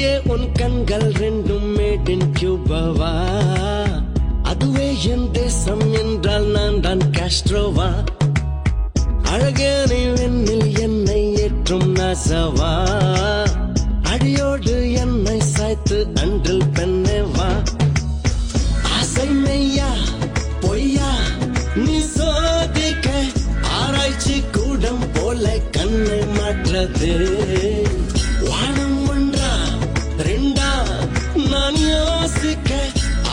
அடியே உன் கண்கள் ரெண்டும் மேட் இன் கியூபாவா, அதுவே என் தேசம் என்றால் நான் தான் காஸ்ட்ரோவா. அழகே நீ வெண்ணில் என்னை ஏற்றும் நாசாவா, அடியோடு என்னை சாய்த்து அன்றில் பெண்ணேவா. ஆசை மெய்யா பொய்யா நீ சோதிக்க, ஆராய்ச்சி கூடம் போல கண்ணை மாற்றது. வானம் ஒன்றா ரெண்டா நான் யோசிக்க,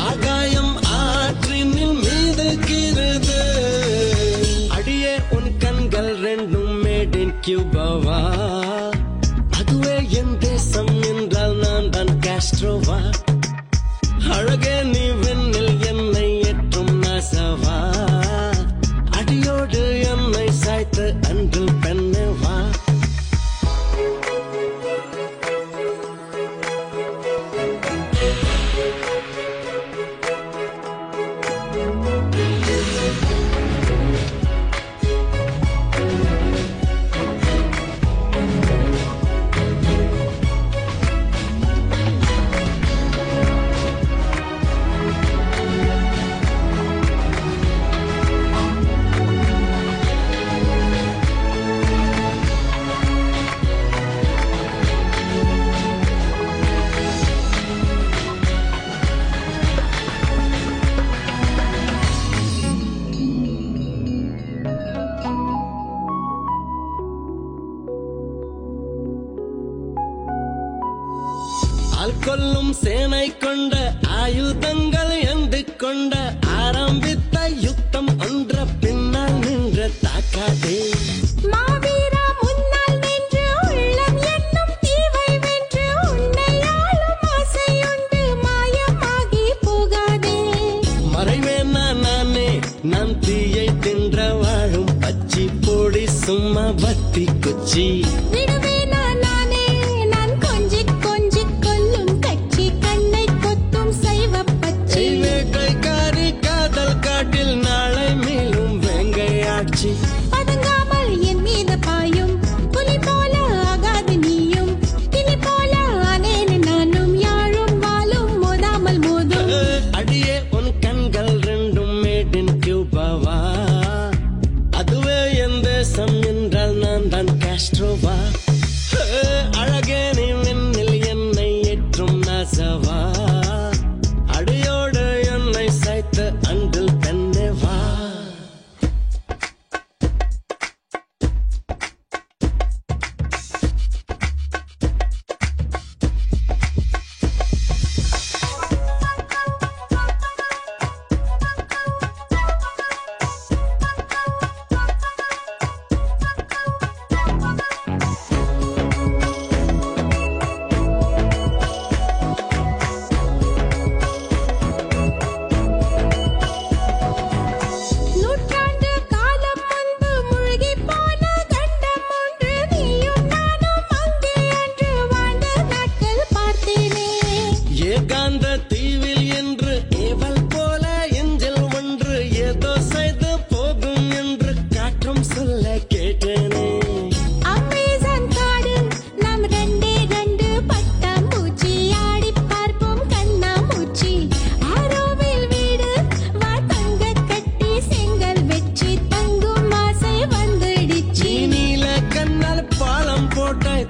ஆகாயம் ஆற்றினில் மீதுகிறது. அடியே உன் கண்கள் ரெண்டும் மேட் இன் கியூபாவா, அதுவே என் தேசம் என்றால் நான் தான் காஸ்ட்ரோவா. அழகே நீ வெண்ணில் என்னை ஏற்றும் நாசாவா, அடியோடு என்னை சாய்த்து அன்றில் பெண்ணேவா. கொல்லும் சேனை கொண்ட ஆயுதங்கள் எந்து கொண்ட ஆரம்பித்த யுத்தம் ஒன்ற பின்னால் நின்ற தாக்காதே. மாவீரா முன்னால் நின்று உள்ளம் என்னும் தீவை வென்று உன்னையாளும் ஆசையுண்டு மாயமாகி போகாதே. மறைவேனா நானே நான் தீயை தின்ற வாழும் பச்சி போடி சும்மா பத்தி குச்சி. பதுங்காமல் என் மீது பாயும் புலி போல ஆகாது நீயும், கிளி போல ஆனேன் நானும், யாழும் வாழும் மோதாமல் மோதும். அடியே உன் கண்கள் ரெண்டும் மேட் இன் கியூபாவா, அதுவே என் தேசம் என்றால் நான் தான் காஸ்ட்ரோவா. அழகே நீ வெண்ணில் என்னை ஏற்றும் நாசாவா, அடியோடு என்னை சாய்த்து அன்றில் பெண்ணேவா.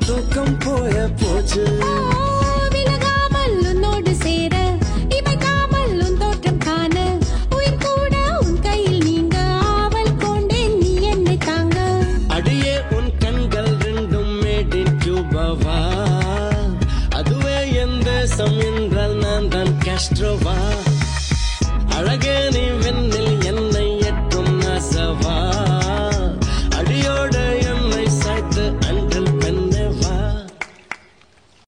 தூக்கம் போய போச்சு விலகாமல் உன்னோடு சேர, இமைக்காமல் உன் தோற்றம் காண, உயிர் கூட உன் கையில் நீங்க ஆவல் கொண்டேன் நீ என்னை தாங்க. அடியே உன் கண்கள் ரெண்டும் மேட் இன் கியூபாவா, அதுவே என் தேசம் என்றால் நான் தான் காஸ்ட்ரோவா.